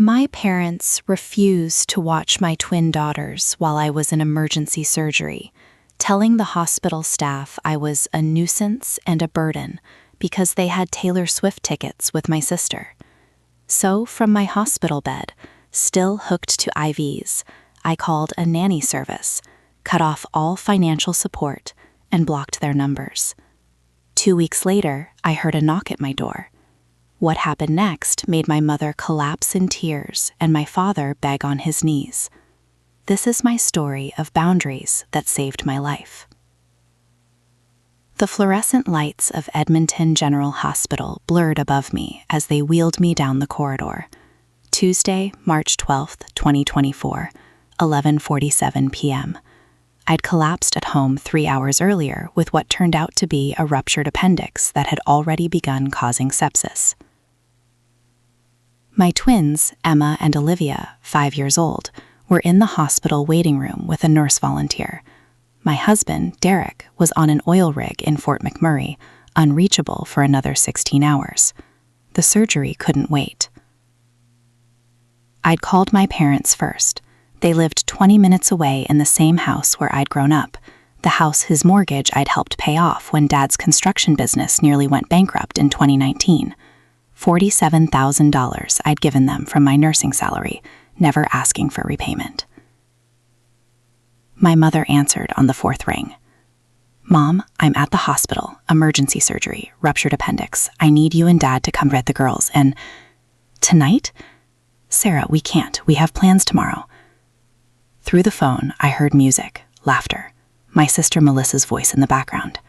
My parents refused to watch my twin daughters while I was in emergency surgery, telling the hospital staff I was a nuisance and a burden because they had Taylor Swift tickets with my sister. So, from my hospital bed, still hooked to IVs, I called a nanny service, cut off all financial support, and blocked their numbers. 2 weeks later, I heard a knock at my door. What happened next made my mother collapse in tears and my father beg on his knees. This is my story of boundaries that saved my life. The fluorescent lights of Edmonton General Hospital blurred above me as they wheeled me down the corridor. Tuesday, March 12th, 2024, 11:47 p.m. I'd collapsed at home 3 hours earlier with what turned out to be a ruptured appendix that had already begun causing sepsis. My twins, Emma and Olivia, 5 years old, were in the hospital waiting room with a nurse volunteer. My husband, Derek, was on an oil rig in Fort McMurray, unreachable for another 16 hours. The surgery couldn't wait. I'd called my parents first. They lived 20 minutes away in the same house where I'd grown up, the house his mortgage I'd helped pay off when Dad's construction business nearly went bankrupt in 2019. $47,000 I'd given them from my nursing salary, never asking for repayment. My mother answered on the fourth ring. "Mom, I'm at the hospital, emergency surgery, ruptured appendix. I need you and Dad to come get the girls, and..." "Tonight? Sarah, we can't. We have plans tomorrow." Through the phone, I heard music, laughter, my sister Melissa's voice in the background.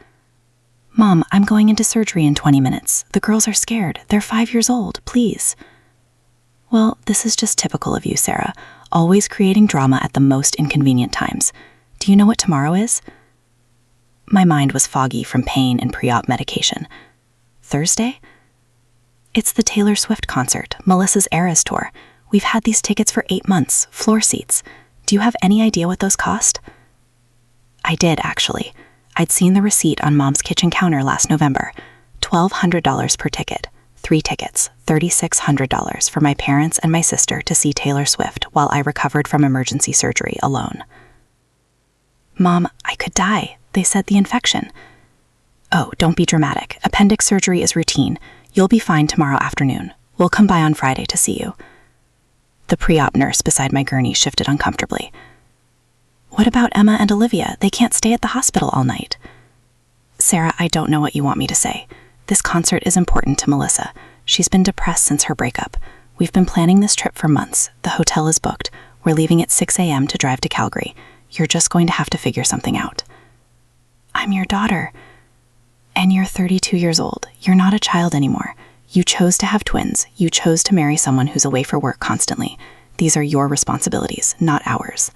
"Mom, I'm going into surgery in 20 minutes. The girls are scared. They're 5 years old. Please." "Well, this is just typical of you, Sarah, always creating drama at the most inconvenient times. Do you know what tomorrow is?" My mind was foggy from pain and pre-op medication. "Thursday? It's the Taylor Swift concert, Melissa's Eras tour. We've had these tickets for 8 months, floor seats. Do you have any idea what those cost?" I did, actually. I'd seen the receipt on Mom's kitchen counter last November. $1,200 per ticket. 3 tickets, $3,600 for my parents and my sister to see Taylor Swift while I recovered from emergency surgery alone. "Mom, I could die. They said the infection." "Oh, don't be dramatic. Appendix surgery is routine. You'll be fine tomorrow afternoon. We'll come by on Friday to see you." The pre-op nurse beside my gurney shifted uncomfortably. "What about Emma and Olivia? They can't stay at the hospital all night." "Sarah, I don't know what you want me to say. This concert is important to Melissa. She's been depressed since her breakup. We've been planning this trip for months. The hotel is booked. We're leaving at 6 a.m. to drive to Calgary. You're just going to have to figure something out." "I'm your daughter. And you're 32 years old. You're not a child anymore. You chose to have twins. You chose to marry someone who's away for work constantly. These are your responsibilities, not ours."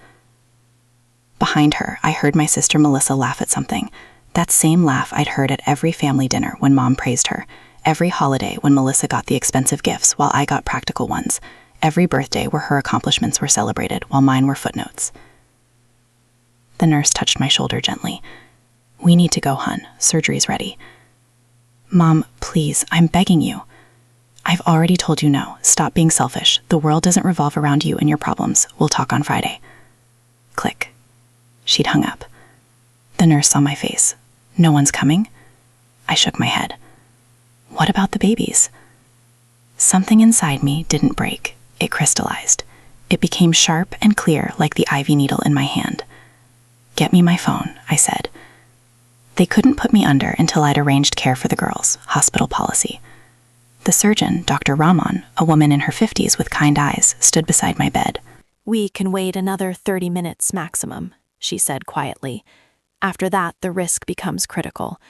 Behind her, I heard my sister Melissa laugh at something. That same laugh I'd heard at every family dinner when Mom praised her, every holiday when Melissa got the expensive gifts while I got practical ones, every birthday where her accomplishments were celebrated while mine were footnotes. The nurse touched my shoulder gently. "We need to go, hun. Surgery's ready." "Mom, please, I'm begging you." "I've already told you no. Stop being selfish. The world doesn't revolve around you and your problems. We'll talk on Friday." Click. She'd hung up. The nurse saw my face. "No one's coming?" I shook my head. "What about the babies?" Something inside me didn't break. It crystallized. It became sharp and clear like the IV needle in my hand. "Get me my phone," I said. They couldn't put me under until I'd arranged care for the girls, hospital policy. The surgeon, Dr. Rahman, a woman in her 50s with kind eyes, stood beside my bed. "We can wait another 30 minutes maximum," she said quietly. "After that, the risk becomes critical.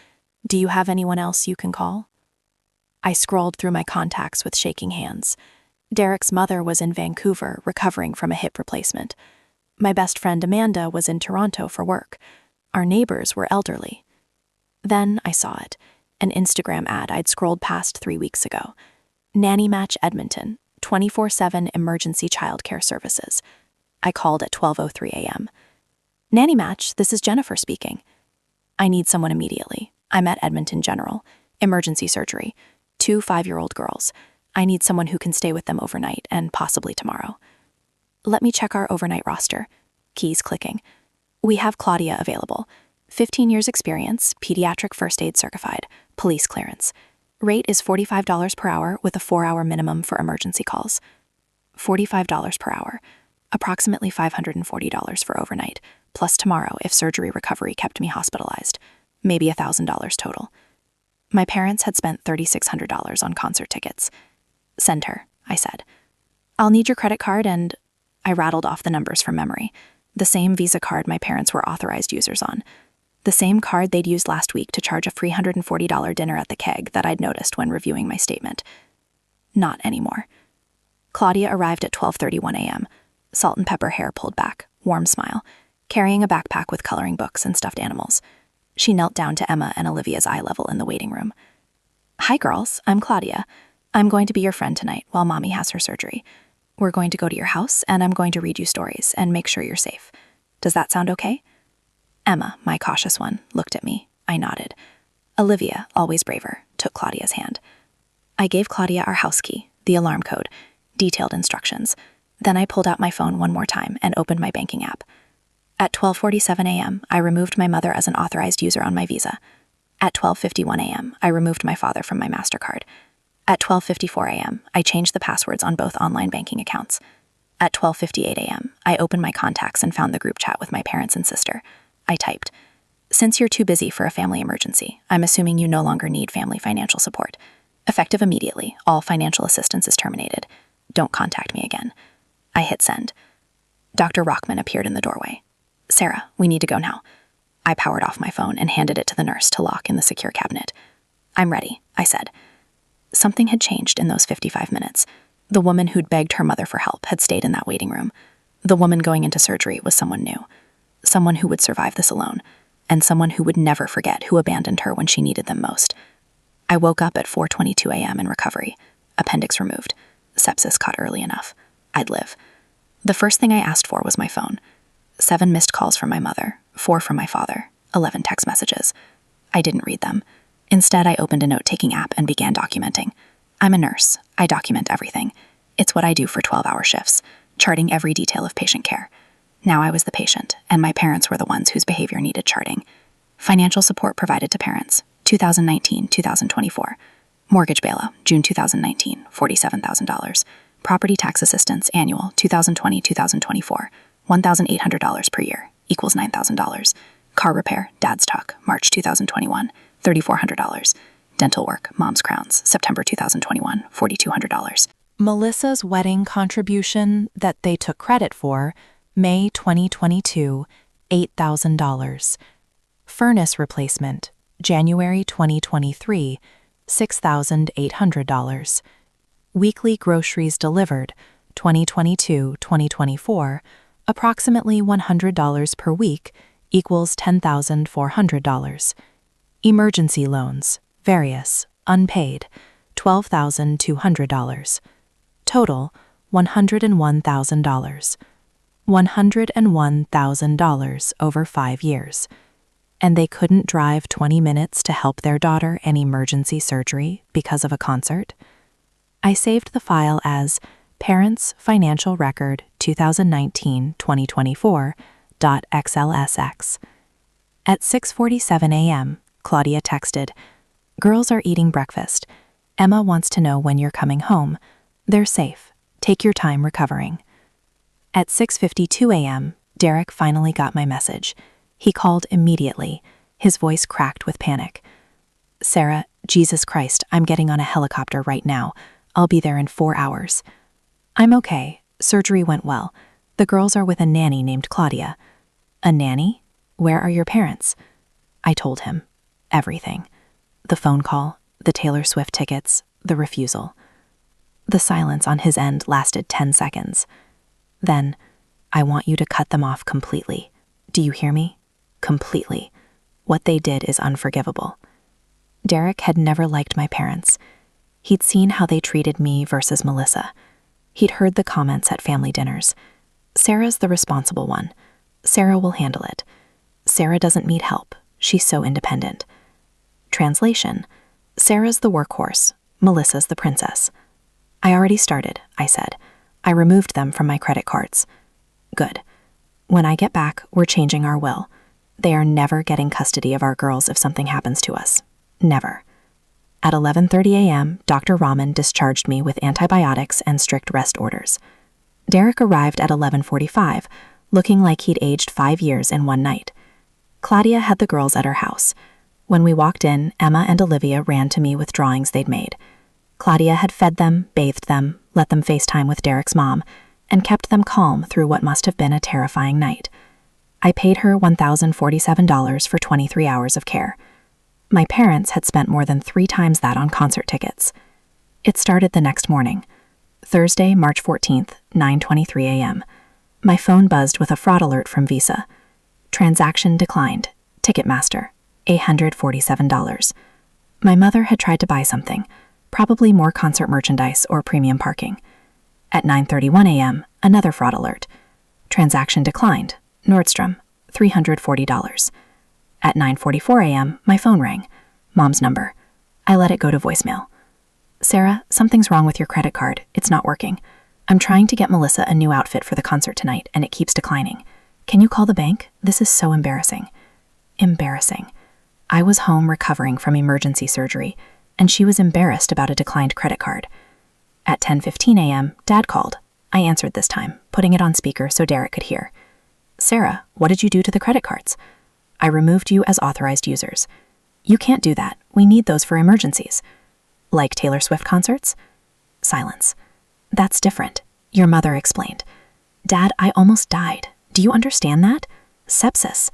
Do you have anyone else you can call?" I scrolled through my contacts with shaking hands. Derek's mother was in Vancouver, recovering from a hip replacement. My best friend Amanda was in Toronto for work. Our neighbors were elderly. Then I saw it, an Instagram ad I'd scrolled past 3 weeks ago. Nanny Match Edmonton, 24/7 emergency childcare services. I called at 12:03 a.m. "Nanny Match, this is Jennifer speaking." "I need someone immediately. I'm at Edmonton General. Emergency surgery. 2 5-year-old girls. I need someone who can stay with them overnight and possibly tomorrow. Let me check our overnight roster. Keys clicking. We have Claudia available. 15 years experience, pediatric first aid certified, police clearance. Rate is $45 per hour with a 4-hour minimum for emergency calls. $45 per hour. Approximately $540 for overnight, plus tomorrow if surgery recovery kept me hospitalized. Maybe $1,000 total. My parents had spent $3,600 on concert tickets. Send her, I said. I'll need your credit card and... I rattled off the numbers from memory. The same Visa card my parents were authorized users on. The same card they'd used last week to charge a $340 dinner at the Keg that I'd noticed when reviewing my statement. Not anymore. Claudia arrived at 12:31 a.m., salt and pepper hair pulled back, warm smile, carrying a backpack with coloring books and stuffed animals. She knelt down to Emma and Olivia's eye level in the waiting room. Hi, girls. I'm Claudia. I'm going to be your friend tonight while Mommy has her surgery. We're going to go to your house, and I'm going to read you stories and make sure you're safe. Does that sound okay? Emma, my cautious one, looked at me. I nodded. Olivia, always braver, took Claudia's hand. I gave Claudia our house key, the alarm code, detailed instructions. Then I pulled out my phone one more time and opened my banking app. At 12:47 a.m., I removed my mother as an authorized user on my Visa. At 12:51 a.m., I removed my father from my MasterCard. At 12:54 a.m., I changed the passwords on both online banking accounts. At 12:58 a.m., I opened my contacts and found the group chat with my parents and sister. I typed, "Since you're too busy for a family emergency, I'm assuming you no longer need family financial support. Effective immediately, all financial assistance is terminated. Don't contact me again." I hit send. Dr. Rockman appeared in the doorway. "Sarah, we need to go now." I powered off my phone and handed it to the nurse to lock in the secure cabinet. "I'm ready," I said. Something had changed in those 55 minutes. The woman who'd begged her mother for help had stayed in that waiting room. The woman going into surgery was someone new. Someone who would survive this alone, and someone who would never forget who abandoned her when she needed them most. I woke up at 4:22 a.m. in recovery. Appendix removed. Sepsis caught early enough. I'd live. The first thing I asked for was my phone. 7 missed calls from my mother, 4 from my father, 11 text messages. I didn't read them. Instead, I opened a note-taking app and began documenting. I'm a nurse. I document everything. It's what I do for 12-hour shifts, charting every detail of patient care. Now I was the patient, and my parents were the ones whose behavior needed charting. Financial support provided to parents, 2019-2024. Mortgage bailout, June 2019, $47,000. Property tax assistance, annual, 2020-2024, $1,800 per year, equals $9,000. Car repair, dad's tuck, March 2021, $3,400. Dental work, mom's crowns, September 2021, $4,200. Melissa's wedding contribution that they took credit for, May 2022, $8,000. Furnace replacement, January 2023, $6,800. Weekly groceries delivered, 2022-2024, approximately $100 per week, equals $10,400. Emergency loans, various, unpaid, $12,200. Total, $101,000. $101,000 over 5 years. And they couldn't drive 20 minutes to help their daughter in emergency surgery because of a concert? I saved the file as Parents Financial Record 2019-2024.xlsx. At 6:47 a.m., Claudia texted, "Girls are eating breakfast. Emma wants to know when you're coming home. They're safe. Take your time recovering." At 6:52 a.m., Derek finally got my message. He called immediately, his voice cracked with panic. "Sarah, Jesus Christ, I'm getting on a helicopter right now. I'll be there in 4 hours." "I'm okay. Surgery went well. The girls are with a nanny named Claudia." "A nanny? Where are your parents?" I told him. Everything. The phone call, the Taylor Swift tickets, the refusal. The silence on his end lasted 10 seconds. Then, "I want you to cut them off completely. Do you hear me? Completely. What they did is unforgivable." Derek had never liked my parents. He'd seen how they treated me versus Melissa. He'd heard the comments at family dinners. "Sarah's the responsible one. Sarah will handle it. Sarah doesn't need help. She's so independent." Translation: Sarah's the workhorse. Melissa's the princess. I already started, I said. I removed them from my credit cards. Good. When I get back, we're changing our will. They are never getting custody of our girls if something happens to us. Never. At 11:30 a.m., Dr. Rahman discharged me with antibiotics and strict rest orders. Derek arrived at 11:45, looking like he'd aged 5 years in one night. Claudia had the girls at her house. When we walked in, Emma and Olivia ran to me with drawings they'd made. Claudia had fed them, bathed them, let them FaceTime with Derek's mom, and kept them calm through what must have been a terrifying night. I paid her $1,047 for 23 hours of care. My parents had spent more than 3 times that on concert tickets. It started the next morning, Thursday, March 14th, 9:23 a.m. My phone buzzed with a fraud alert from Visa. Transaction declined. Ticketmaster, $847. My mother had tried to buy something, probably more concert merchandise or premium parking. At 9:31 a.m., another fraud alert. Transaction declined. Nordstrom, $340. At 9:44 a.m., my phone rang. Mom's number. I let it go to voicemail. Sarah, something's wrong with your credit card. It's not working. I'm trying to get Melissa a new outfit for the concert tonight, and it keeps declining. Can you call the bank? This is so embarrassing. Embarrassing. I was home recovering from emergency surgery, and she was embarrassed about a declined credit card. At 10:15 a.m., Dad called. I answered this time, putting it on speaker so Derek could hear. Sarah, what did you do to the credit cards? I removed you as authorized users. You can't do that. We need those for emergencies. Like Taylor Swift concerts? Silence. That's different, your mother explained. Dad, I almost died. Do you understand that? Sepsis.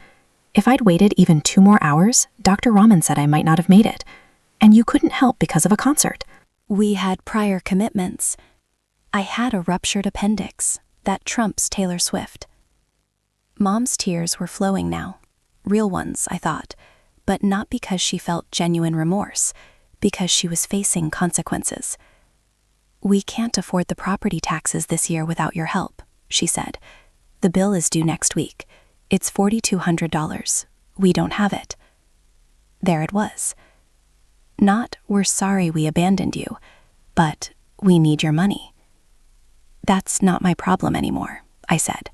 If I'd waited even 2 more hours, Dr. Rahman said I might not have made it. And you couldn't help because of a concert. We had prior commitments. I had a ruptured appendix. That trumps Taylor Swift. Mom's tears were flowing now. Real ones, I thought. But not because she felt genuine remorse, because she was facing consequences. We can't afford the property taxes this year without your help, she said. The bill is due next week. It's $4,200. We don't have it. There it was. Not, we're sorry we abandoned you, but we need your money. That's not my problem anymore, I said.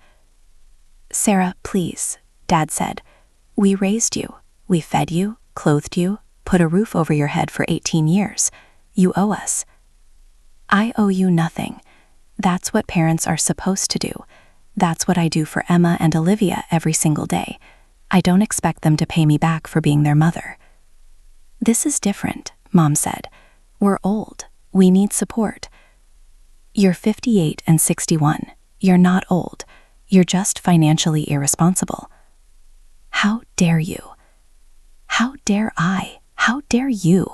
Sarah, please, Dad said. We raised you. We fed you, clothed you, put a roof over your head for 18 years. You owe us. I owe you nothing. That's what parents are supposed to do. That's what I do for Emma and Olivia every single day. I don't expect them to pay me back for being their mother. This is different, Mom said. We're old. We need support. You're 58 and 61. You're not old. You're just financially irresponsible. How dare you? How dare I? How dare you?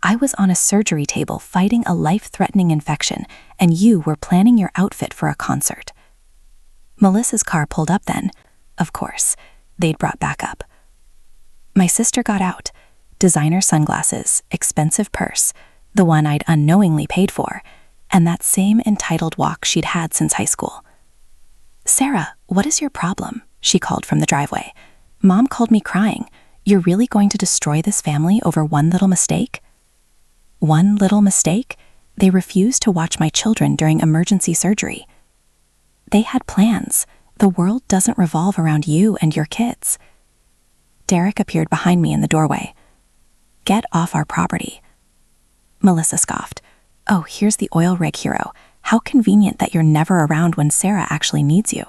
I was on a surgery table fighting a life-threatening infection, and you were planning your outfit for a concert. Melissa's car pulled up then. Of course, they'd brought backup. My sister got out. Designer sunglasses, expensive purse, the one I'd unknowingly paid for, and that same entitled walk she'd had since high school. Sarah, what is your problem? She called from the driveway. Mom called me crying. You're really going to destroy this family over one little mistake? One little mistake? They refused to watch my children during emergency surgery. They had plans. The world doesn't revolve around you and your kids. Derek appeared behind me in the doorway. Get off our property. Melissa scoffed. Oh, here's the oil rig hero. How convenient that you're never around when Sarah actually needs you.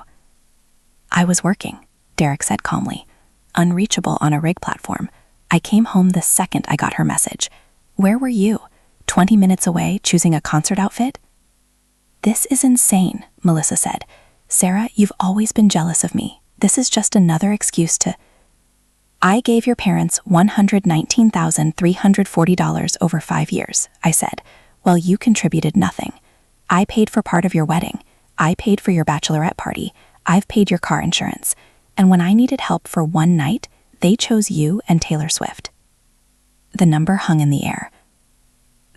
I was working, Derek said calmly. Unreachable on a rig platform. I came home the second I got her message. Where were you? 20 minutes away choosing a concert outfit? This is insane, Melissa said. Sarah, you've always been jealous of me. This is just another excuse to... I gave your parents $119,340 over 5 years, I said, while you contributed nothing. I paid for part of your wedding. I paid for your bachelorette party. I've paid your car insurance. And when I needed help for one night, they chose you and Taylor Swift. The number hung in the air.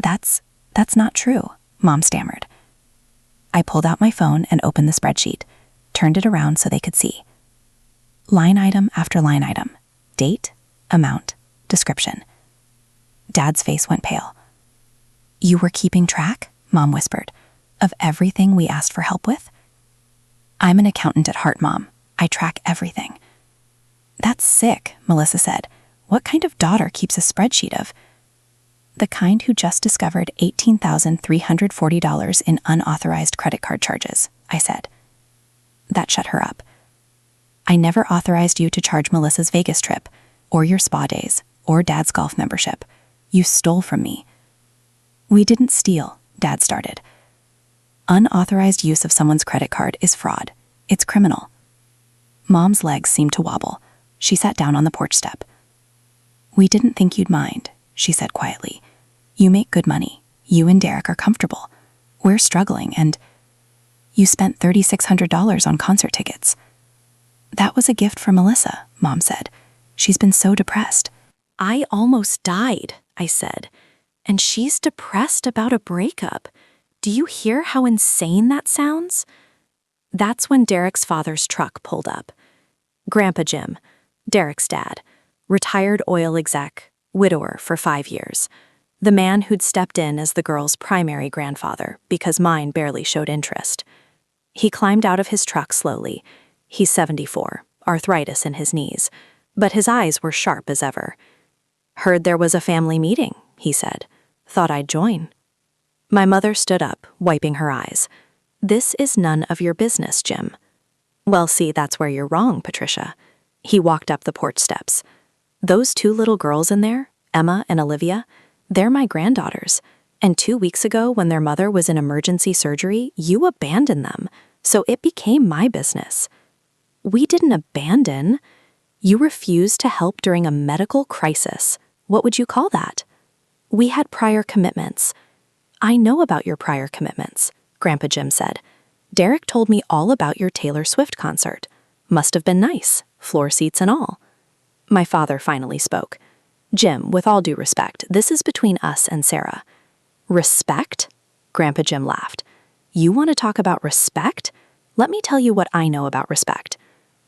That's not true, Mom stammered. I pulled out my phone and opened the spreadsheet, turned it around so they could see. Line item after line item. Date, amount, description. Dad's face went pale. You were keeping track? Mom whispered. Of everything we asked for help with? I'm an accountant at heart, Mom. I track everything. That's sick, Melissa said. What kind of daughter keeps a spreadsheet of? The kind who just discovered $18,340 in unauthorized credit card charges, I said. That shut her up. I never authorized you to charge Melissa's Vegas trip, or your spa days, or Dad's golf membership. You stole from me. We didn't steal, Dad started. Unauthorized use of someone's credit card is fraud. It's criminal. Mom's legs seemed to wobble. She sat down on the porch step. We didn't think you'd mind, she said quietly. You make good money. You and Derek are comfortable. We're struggling, and you spent $3,600 on concert tickets. That was a gift for Melissa, Mom said. She's been so depressed. I almost died, I said. And she's depressed about a breakup. Do you hear how insane that sounds? That's when Derek's father's truck pulled up. Grandpa Jim, Derek's dad, retired oil exec, widower for 5 years. The man who'd stepped in as the girl's primary grandfather because mine barely showed interest. He climbed out of his truck slowly. He's 74, arthritis in his knees, but his eyes were sharp as ever. Heard there was a family meeting, he said. Thought I'd join. My mother stood up, wiping her eyes. This is none of your business, Jim. Well, see, that's where you're wrong, Patricia. He walked up the porch steps. Those 2 little girls in there, Emma and Olivia, they're my granddaughters. And 2 weeks ago, when their mother was in emergency surgery, you abandoned them, so it became my business. We didn't abandon. You refused to help during a medical crisis. What would you call that? We had prior commitments. I know about your prior commitments, Grandpa Jim said. Derek told me all about your Taylor Swift concert. Must have been nice, floor seats and all. My father finally spoke. Jim, with all due respect, this is between us and Sarah. Respect? Grandpa Jim laughed. You want to talk about respect? Let me tell you what I know about respect.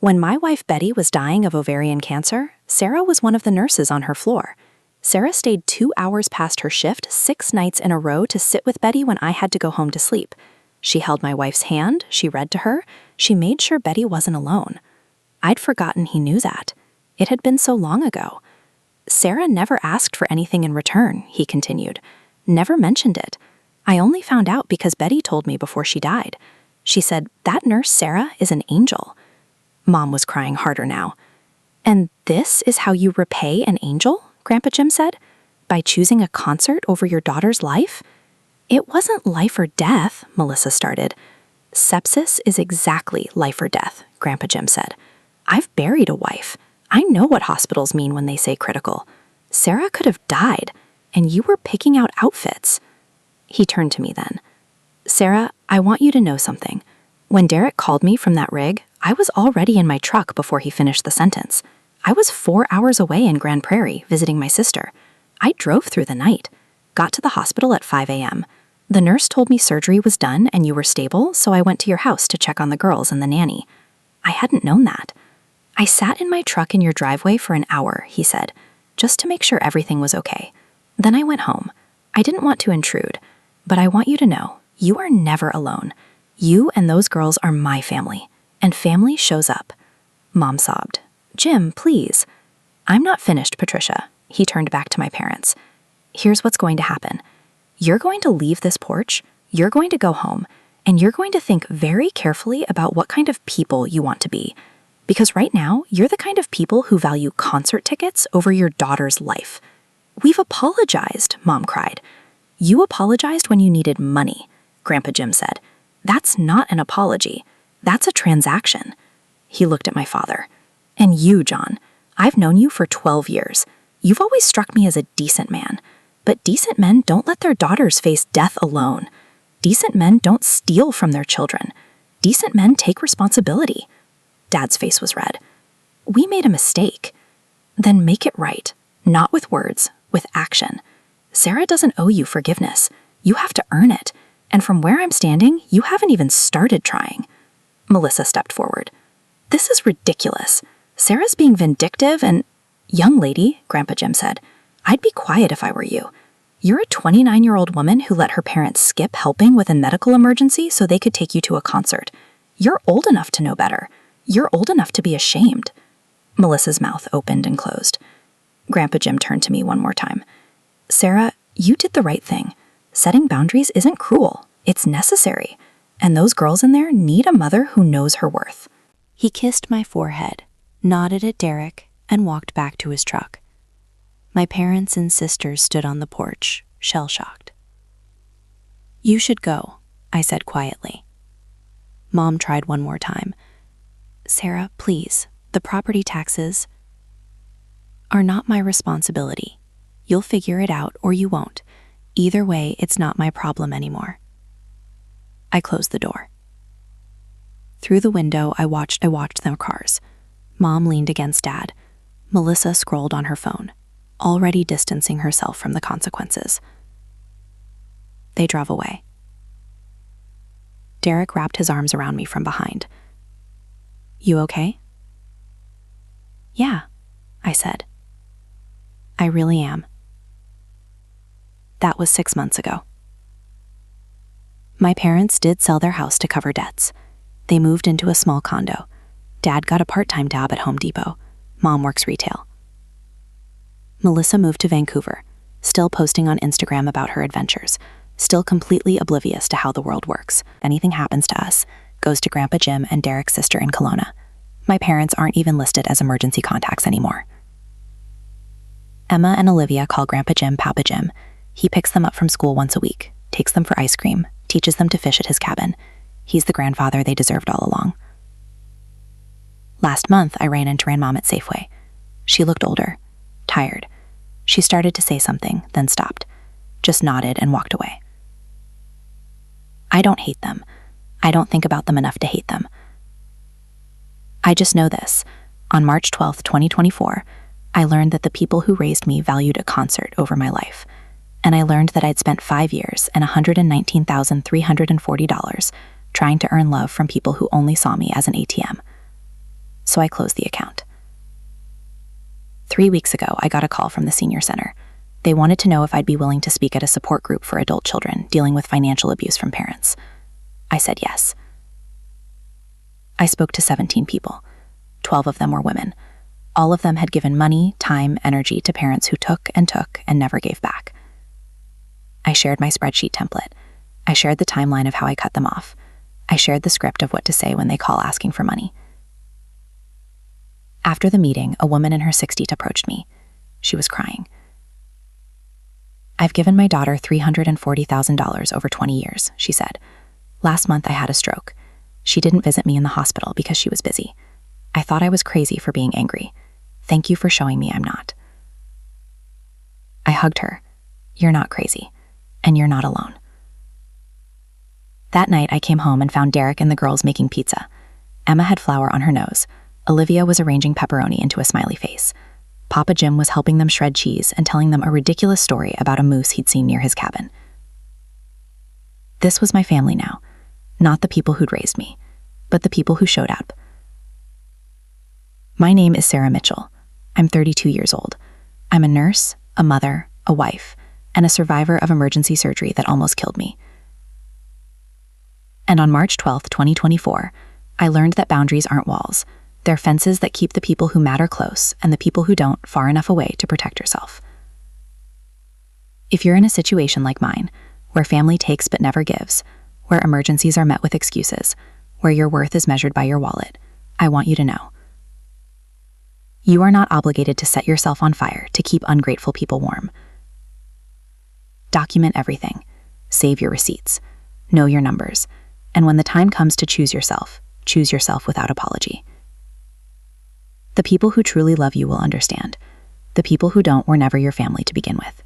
When my wife Betty was dying of ovarian cancer, Sarah was one of the nurses on her floor. Sarah stayed 2 hours past her shift 6 nights in a row to sit with Betty when I had to go home to sleep. She held my wife's hand, she read to her, she made sure Betty wasn't alone. I'd forgotten he knew that. It had been so long ago. Sarah never asked for anything in return, he continued. Never mentioned it. I only found out because Betty told me before she died. She said, that nurse Sarah is an angel. Mom was crying harder now. And this is how you repay an angel? Grandpa Jim said. By choosing a concert over your daughter's life? It wasn't life or death, Melissa started. Sepsis is exactly life or death, Grandpa Jim said. I've buried a wife. I know what hospitals mean when they say critical. Sarah could have died, and you were picking out outfits. He turned to me then. Sarah, I want you to know something. When Derek called me from that rig, I was already in my truck before he finished the sentence. I was 4 hours away in Grand Prairie visiting my sister. I drove through the night, got to the hospital at 5 a.m. The nurse told me surgery was done and you were stable, so I went to your house to check on the girls and the nanny. I hadn't known that. I sat in my truck in your driveway for an hour, he said, just to make sure everything was okay. Then I went home. I didn't want to intrude, but I want you to know, you are never alone. You and those girls are my family, and family shows up. Mom sobbed. Jim, please. I'm not finished, Patricia. He turned back to my parents. Here's what's going to happen. You're going to leave this porch, you're going to go home, and you're going to think very carefully about what kind of people you want to be. Because right now, you're the kind of people who value concert tickets over your daughter's life. We've apologized, Mom cried. You apologized when you needed money, Grandpa Jim said. That's not an apology. That's a transaction. He looked at my father. And you, John, I've known you for 12 years. You've always struck me as a decent man. But decent men don't let their daughters face death alone. Decent men don't steal from their children. Decent men take responsibility. Dad's face was red. We made a mistake. Then make it right. Not with words, with action. Sarah doesn't owe you forgiveness. You have to earn it. And from where I'm standing, you haven't even started trying. Melissa stepped forward. This is ridiculous. Sarah's being vindictive and... Young lady, Grandpa Jim said, I'd be quiet if I were you. You're a 29-year-old woman who let her parents skip helping with a medical emergency so they could take you to a concert. You're old enough to know better. You're old enough to be ashamed. Melissa's mouth opened and closed. Grandpa Jim turned to me one more time. Sarah, you did the right thing. Setting boundaries isn't cruel. It's necessary. And those girls in there need a mother who knows her worth. He kissed my forehead, nodded at Derek, and walked back to his truck. My parents and sisters stood on the porch, shell-shocked. You should go, I said quietly. Mom tried one more time. Sarah, please, the property taxes are not my responsibility. You'll figure it out or you won't. Either way, it's not my problem anymore. I closed the door. Through the window, I watched their cars. Mom leaned against Dad. Melissa scrolled on her phone, already distancing herself from the consequences. They drove away. Derek wrapped his arms around me from behind. You okay? Yeah, I said. I really am. That was 6 months ago. My parents did sell their house to cover debts. They moved into a small condo. Dad got a part-time job at Home Depot. Mom works retail. Melissa moved to Vancouver, still posting on Instagram about her adventures, still completely oblivious to how the world works. If anything happens to us, goes to Grandpa Jim and Derek's sister in Kelowna. My parents aren't even listed as emergency contacts anymore. Emma and Olivia call Grandpa Jim Papa Jim. He picks them up from school once a week, takes them for ice cream, teaches them to fish at his cabin. He's the grandfather they deserved all along. Last month, I ran into Grandmom at Safeway. She looked older, tired. She started to say something, then stopped, just nodded and walked away. I don't hate them. I don't think about them enough to hate them. I just know this. On March 12th, 2024, I learned that the people who raised me valued a concert over my life. And I learned that I'd spent 5 years and $119,340 trying to earn love from people who only saw me as an ATM. So I closed the account. 3 weeks ago, I got a call from the senior center. They wanted to know if I'd be willing to speak at a support group for adult children dealing with financial abuse from parents. I said yes. I spoke to 17 people. 12 of them were women. All of them had given money, time, energy to parents who took and never gave back. I shared my spreadsheet template. I shared the timeline of how I cut them off. I shared the script of what to say when they call asking for money. After the meeting, a woman in her 60s approached me. She was crying. I've given my daughter $340,000 over 20 years, she said. Last month I had a stroke. She didn't visit me in the hospital because she was busy. I thought I was crazy for being angry. Thank you for showing me I'm not. I hugged her. You're not crazy, and you're not alone. That night I came home and found Derek and the girls making pizza. Emma had flour on her nose. Olivia was arranging pepperoni into a smiley face. Papa Jim was helping them shred cheese and telling them a ridiculous story about a moose he'd seen near his cabin. This was my family now, not the people who'd raised me, but the people who showed up. My name is Sarah Mitchell. I'm 32 years old. I'm a nurse, a mother, a wife, and a survivor of emergency surgery that almost killed me. And on March 12th, 2024, I learned that boundaries aren't walls. They're fences that keep the people who matter close and the people who don't far enough away to protect yourself. If you're in a situation like mine, where family takes but never gives, where emergencies are met with excuses, where your worth is measured by your wallet, I want you to know. You are not obligated to set yourself on fire to keep ungrateful people warm. Document everything. Save your receipts. Know your numbers. And when the time comes to choose yourself without apology. The people who truly love you will understand. The people who don't were never your family to begin with.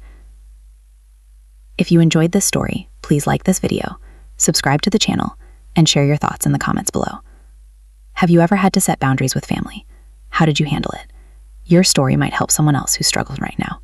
If you enjoyed this story, please like this video, subscribe to the channel, and share your thoughts in the comments below. Have you ever had to set boundaries with family? How did you handle it? Your story might help someone else who's struggling right now.